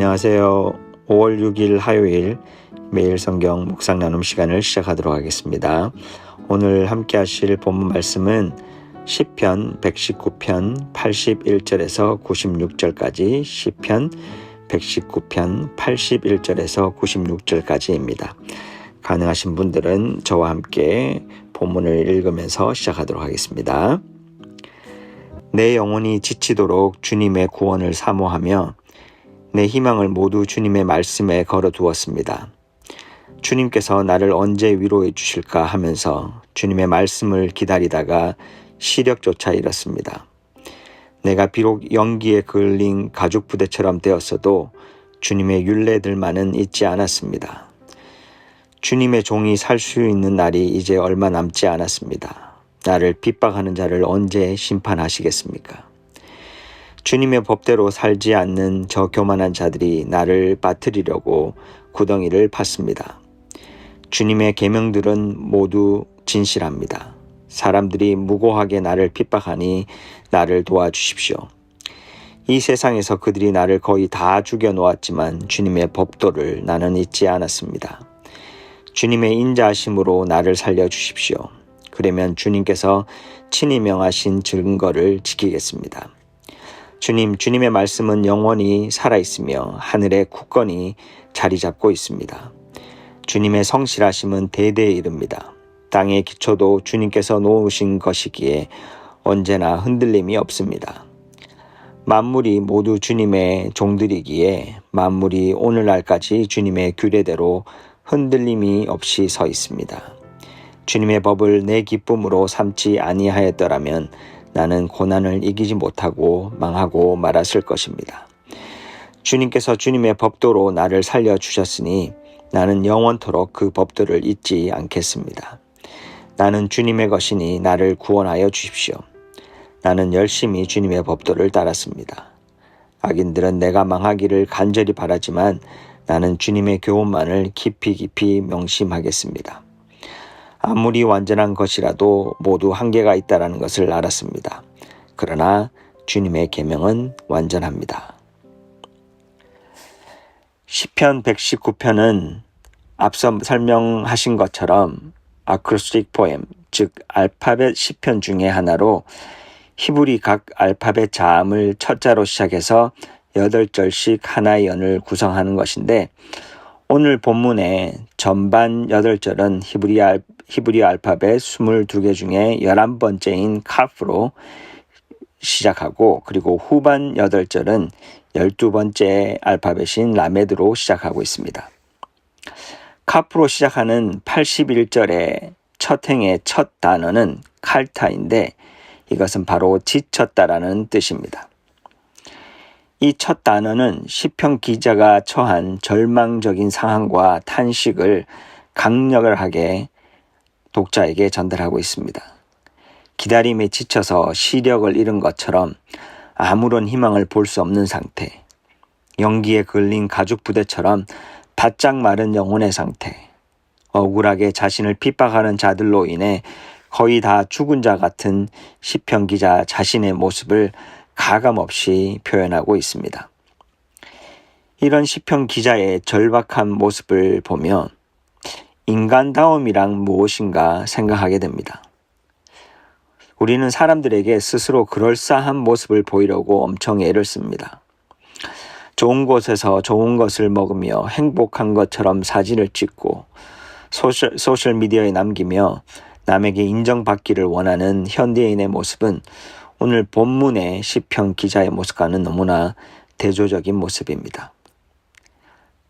안녕하세요. 5월 6일 화요일 매일 성경 묵상 나눔 시간을 시작하도록 하겠습니다. 오늘 함께 하실 본문 말씀은 시편 119편 81절에서 96절까지 시편 119편 81절에서 96절까지입니다. 가능하신 분들은 저와 함께 본문을 읽으면서 시작하도록 하겠습니다. 내 영혼이 지치도록 주님의 구원을 사모하며 내 희망을 모두 주님의 말씀에 걸어두었습니다. 주님께서 나를 언제 위로해 주실까 하면서 주님의 말씀을 기다리다가 시력조차 잃었습니다. 내가 비록 연기에 그을린 가죽 부대처럼 되었어도 주님의 율례들만은 잊지 않았습니다. 주님의 종이 살 수 있는 날이 이제 얼마 남지 않았습니다. 나를 핍박하는 자를 언제 심판하시겠습니까? 주님의 법대로 살지 않는 저 교만한 자들이 나를 빠뜨리려고 구덩이를 팠습니다. 주님의 계명들은 모두 진실합니다. 사람들이 무고하게 나를 핍박하니 나를 도와주십시오. 이 세상에서 그들이 나를 거의 다 죽여놓았지만 주님의 법도를 나는 잊지 않았습니다. 주님의 인자하심으로 나를 살려주십시오. 그러면 주님께서 친히 명하신 증거를 지키겠습니다. 주님의 말씀은 영원히 살아있으며 하늘에 굳건히 자리 잡고 있습니다. 주님의 성실하심은 대대에 이릅니다. 땅의 기초도 주님께서 놓으신 것이기에 언제나 흔들림이 없습니다. 만물이 모두 주님의 종들이기에 만물이 오늘날까지 주님의 규례대로 흔들림이 없이 서 있습니다. 주님의 법을 내 기쁨으로 삼지 아니하였더라면 나는 고난을 이기지 못하고 망하고 말았을 것입니다. 주님께서 주님의 법도로 나를 살려주셨으니 나는 영원토록 그 법도를 잊지 않겠습니다. 나는 주님의 것이니 나를 구원하여 주십시오. 나는 열심히 주님의 법도를 따랐습니다. 악인들은 내가 망하기를 간절히 바라지만 나는 주님의 교훈만을 깊이 명심하겠습니다. 아무리 완전한 것이라도 모두 한계가 있다는 것을 알았습니다. 그러나 주님의 계명은 완전합니다. 시편 119편은 앞서 설명하신 것처럼 아크로스틱 포엠, 즉 알파벳 시편 중의 하나로 히브리 각 알파벳 자음을 첫자로 시작해서 8절씩 하나의 연을 구성하는 것인데 오늘 본문의 전반 8절은 히브리 알파벳 22개 중에 11번째인 카프로 시작하고 그리고 후반 8절은 12번째 알파벳인 라메드로 시작하고 있습니다. 카프로 시작하는 81절의 첫 행의 첫 단어는 칼타인데 이것은 바로 지쳤다라는 뜻입니다. 이 첫 단어는 시편 기자가 처한 절망적인 상황과 탄식을 강렬하게 독자에게 전달하고 있습니다. 기다림에 지쳐서 시력을 잃은 것처럼 아무런 희망을 볼 수 없는 상태, 연기에 걸린 가죽 부대처럼 바짝 마른 영혼의 상태, 억울하게 자신을 핍박하는 자들로 인해 거의 다 죽은 자 같은 시편 기자 자신의 모습을 가감없이 표현하고 있습니다. 이런 시편 기자의 절박한 모습을 보며 인간다움이란 무엇인가 생각하게 됩니다. 우리는 사람들에게 스스로 그럴싸한 모습을 보이려고 엄청 애를 씁니다. 좋은 곳에서 좋은 것을 먹으며 행복한 것처럼 사진을 찍고 소셜미디어에 남기며 남에게 인정받기를 원하는 현대인의 모습은 오늘 본문의 시편 기자의 모습과는 너무나 대조적인 모습입니다.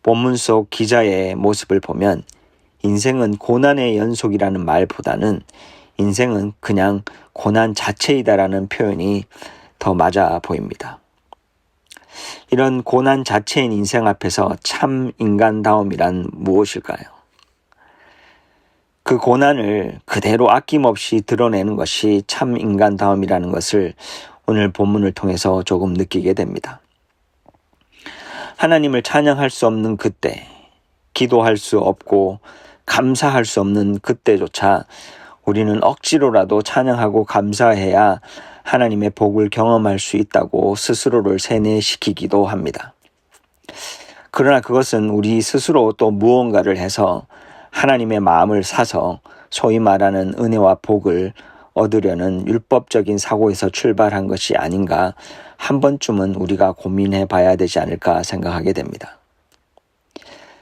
본문 속 기자의 모습을 보면 인생은 고난의 연속이라는 말보다는 인생은 그냥 고난 자체이다라는 표현이 더 맞아 보입니다. 이런 고난 자체인 인생 앞에서 참 인간다움이란 무엇일까요? 그 고난을 그대로 아낌없이 드러내는 것이 참 인간다움이라는 것을 오늘 본문을 통해서 조금 느끼게 됩니다. 하나님을 찬양할 수 없는 그때, 기도할 수 없고 감사할 수 없는 그때조차 우리는 억지로라도 찬양하고 감사해야 하나님의 복을 경험할 수 있다고 스스로를 세뇌시키기도 합니다. 그러나 그것은 우리 스스로 또 무언가를 해서 하나님의 마음을 사서 소위 말하는 은혜와 복을 얻으려는 율법적인 사고에서 출발한 것이 아닌가 한 번쯤은 우리가 고민해 봐야 되지 않을까 생각하게 됩니다.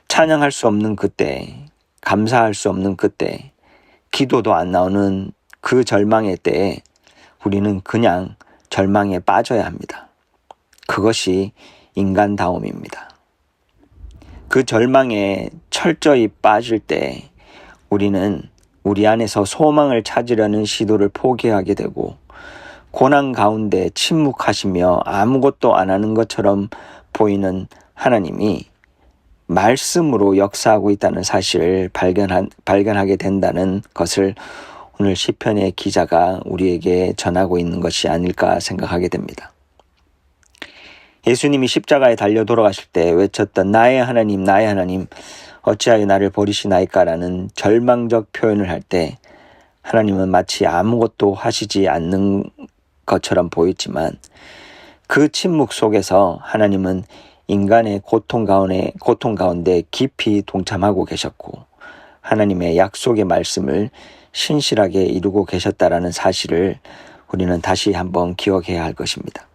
찬양할 수 없는 그때, 감사할 수 없는 그때, 기도도 안 나오는 그 절망의 때에 우리는 그냥 절망에 빠져야 합니다. 그것이 인간다움입니다. 그 절망에 철저히 빠질 때 우리는 우리 안에서 소망을 찾으려는 시도를 포기하게 되고 고난 가운데 침묵하시며 아무것도 안 하는 것처럼 보이는 하나님이 말씀으로 역사하고 있다는 사실을 발견하게 된다는 것을 오늘 시편의 기자가 우리에게 전하고 있는 것이 아닐까 생각하게 됩니다. 예수님이 십자가에 달려 돌아가실 때 외쳤던 나의 하나님 나의 하나님 어찌하여 나를 버리시나이까라는 절망적 표현을 할 때 하나님은 마치 아무것도 하시지 않는 것처럼 보였지만 그 침묵 속에서 하나님은 인간의 고통 가운데 깊이 동참하고 계셨고 하나님의 약속의 말씀을 신실하게 이루고 계셨다라는 사실을 우리는 다시 한번 기억해야 할 것입니다.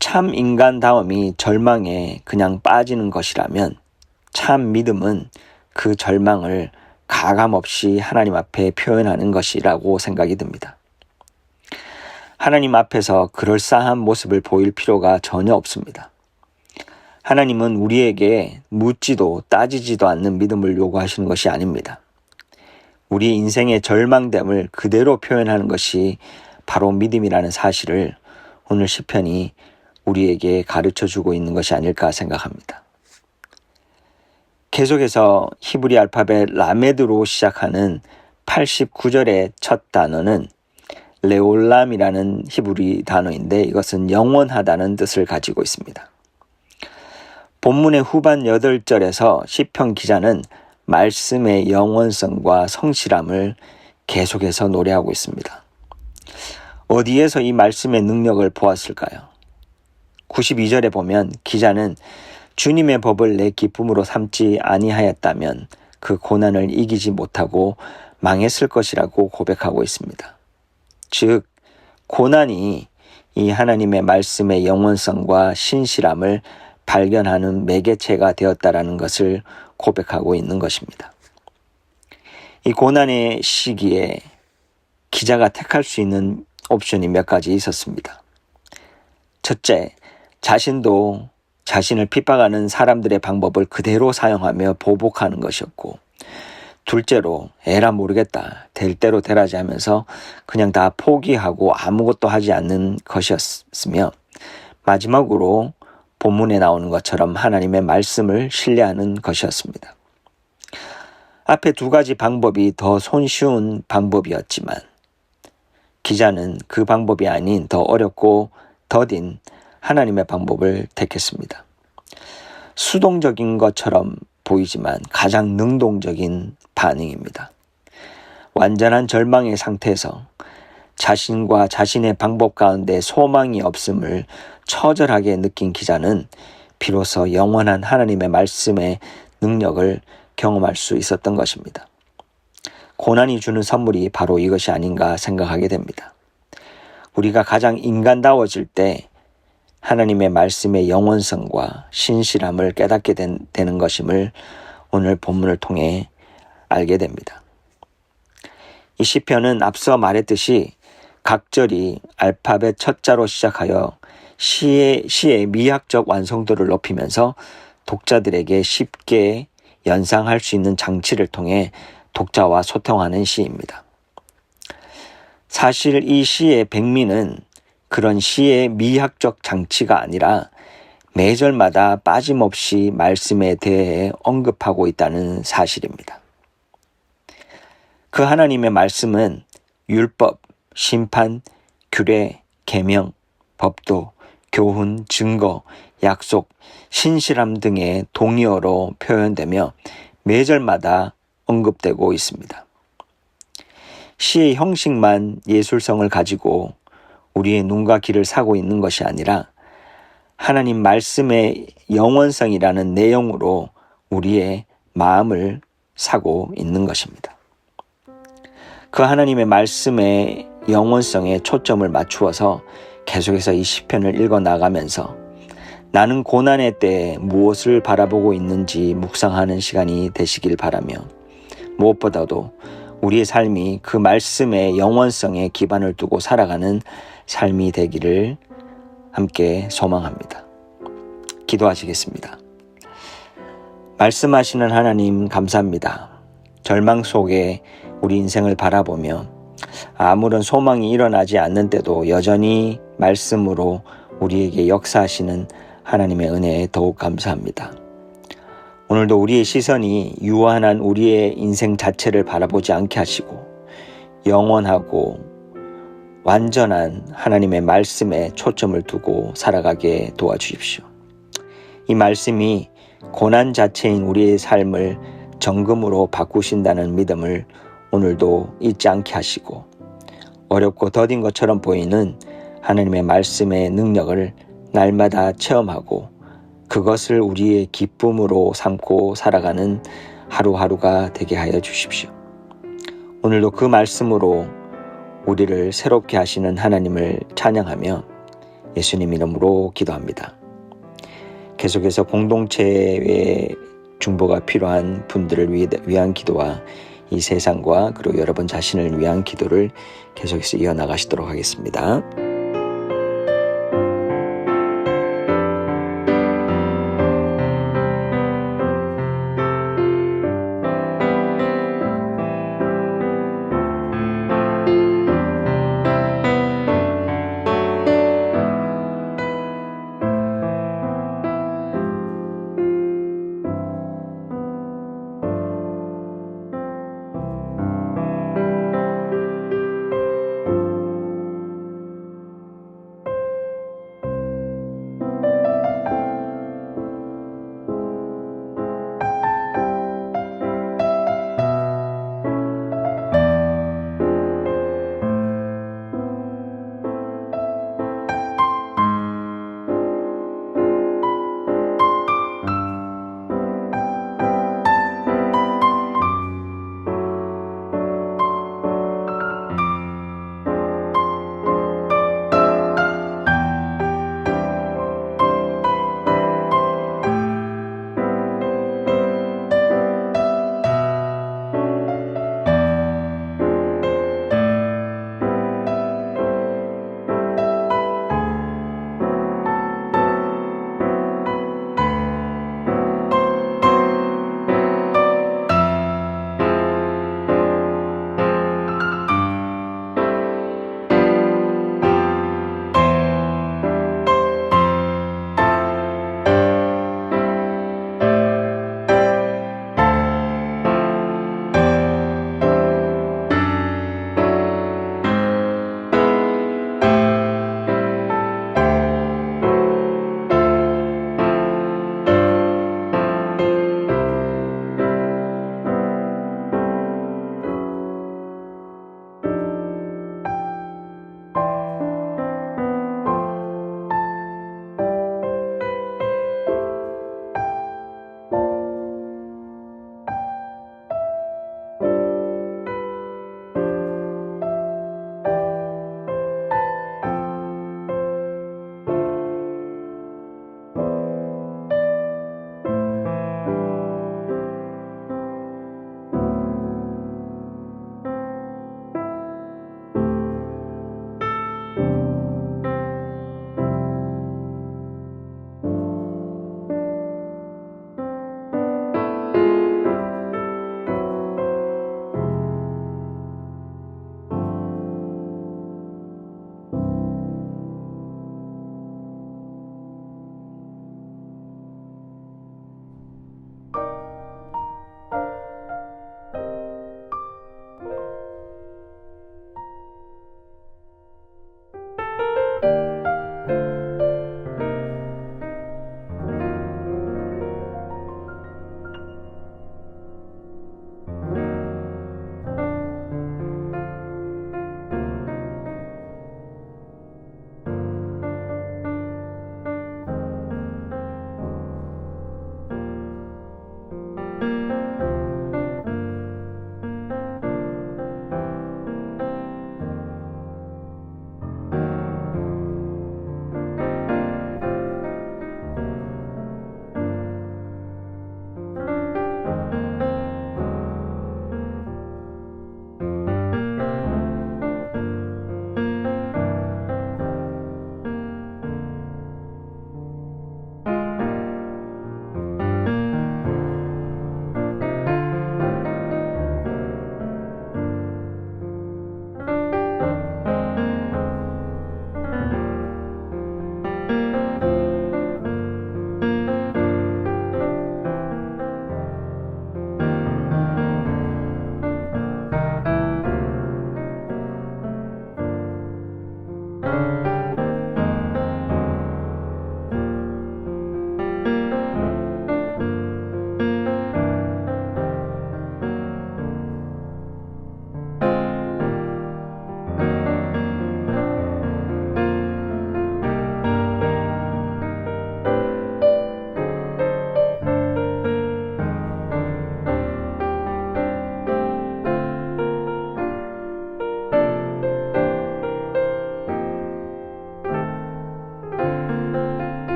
참 인간다움이 절망에 그냥 빠지는 것이라면 참 믿음은 그 절망을 가감없이 하나님 앞에 표현하는 것이라고 생각이 듭니다. 하나님 앞에서 그럴싸한 모습을 보일 필요가 전혀 없습니다. 하나님은 우리에게 묻지도 따지지도 않는 믿음을 요구하시는 것이 아닙니다. 우리 인생의 절망됨을 그대로 표현하는 것이 바로 믿음이라는 사실을 오늘 시편이 우리에게 가르쳐주고 있는 것이 아닐까 생각합니다. 계속해서 히브리 알파벳 라메드로 시작하는 89절의 첫 단어는 레올람이라는 히브리 단어인데 이것은 영원하다는 뜻을 가지고 있습니다. 본문의 후반 8절에서 시편 기자는 말씀의 영원성과 성실함을 계속해서 노래하고 있습니다. 어디에서 이 말씀의 능력을 보았을까요? 92절에 보면 기자는 주님의 법을 내 기쁨으로 삼지 아니하였다면 그 고난을 이기지 못하고 망했을 것이라고 고백하고 있습니다. 즉 고난이 이 하나님의 말씀의 영원성과 신실함을 발견하는 매개체가 되었다라는 것을 고백하고 있는 것입니다. 이 고난의 시기에 기자가 택할 수 있는 옵션이 몇 가지 있었습니다. 첫째, 자신도 자신을 핍박하는 사람들의 방법을 그대로 사용하며 보복하는 것이었고, 둘째로 에라 모르겠다, 될 대로 되라지 하면서 그냥 다 포기하고 아무것도 하지 않는 것이었으며, 마지막으로 본문에 나오는 것처럼 하나님의 말씀을 신뢰하는 것이었습니다. 앞에 두 가지 방법이 더 손쉬운 방법이었지만 기자는 그 방법이 아닌 더 어렵고 더딘 하나님의 방법을 택했습니다. 수동적인 것처럼 보이지만 가장 능동적인 반응입니다. 완전한 절망의 상태에서 자신과 자신의 방법 가운데 소망이 없음을 처절하게 느낀 기자는 비로소 영원한 하나님의 말씀의 능력을 경험할 수 있었던 것입니다. 고난이 주는 선물이 바로 이것이 아닌가 생각하게 됩니다. 우리가 가장 인간다워질 때 하나님의 말씀의 영원성과 신실함을 깨닫게 되는 것임을 오늘 본문을 통해 알게 됩니다. 이 시편은 앞서 말했듯이 각절이 알파벳 첫 자로 시작하여 시의 미학적 완성도를 높이면서 독자들에게 쉽게 연상할 수 있는 장치를 통해 독자와 소통하는 시입니다. 사실 이 시의 백미는 그런 시의 미학적 장치가 아니라 매절마다 빠짐없이 말씀에 대해 언급하고 있다는 사실입니다. 그 하나님의 말씀은 율법, 심판, 규례, 계명, 법도, 교훈, 증거, 약속, 신실함 등의 동의어로 표현되며 매절마다 언급되고 있습니다. 시의 형식만 예술성을 가지고 우리의 눈과 귀를 사고 있는 것이 아니라 하나님 말씀의 영원성이라는 내용으로 우리의 마음을 사고 있는 것입니다. 그 하나님의 말씀의 영원성에 초점을 맞추어서 계속해서 이 시편을 읽어 나가면서 나는 고난의 때에 무엇을 바라보고 있는지 묵상하는 시간이 되시길 바라며 무엇보다도 우리의 삶이 그 말씀의 영원성에 기반을 두고 살아가는 삶이 되기를 함께 소망합니다. 기도하시겠습니다. 말씀하시는 하나님 감사합니다. 절망 속에 우리 인생을 바라보며 아무런 소망이 일어나지 않는 때도 여전히 말씀으로 우리에게 역사하시는 하나님의 은혜에 더욱 감사합니다. 오늘도 우리의 시선이 유한한 우리의 인생 자체를 바라보지 않게 하시고 영원하고 완전한 하나님의 말씀에 초점을 두고 살아가게 도와주십시오. 이 말씀이 고난 자체인 우리의 삶을 정금으로 바꾸신다는 믿음을 오늘도 잊지 않게 하시고 어렵고 더딘 것처럼 보이는 하나님의 말씀의 능력을 날마다 체험하고 그것을 우리의 기쁨으로 삼고 살아가는 하루하루가 되게 하여 주십시오. 오늘도 그 말씀으로 우리를 새롭게 하시는 하나님을 찬양하며 예수님 이름으로 기도합니다. 계속해서 공동체의 중보가 필요한 분들을 위한 기도와 이 세상과 그리고 여러분 자신을 위한 기도를 계속해서 이어나가시도록 하겠습니다.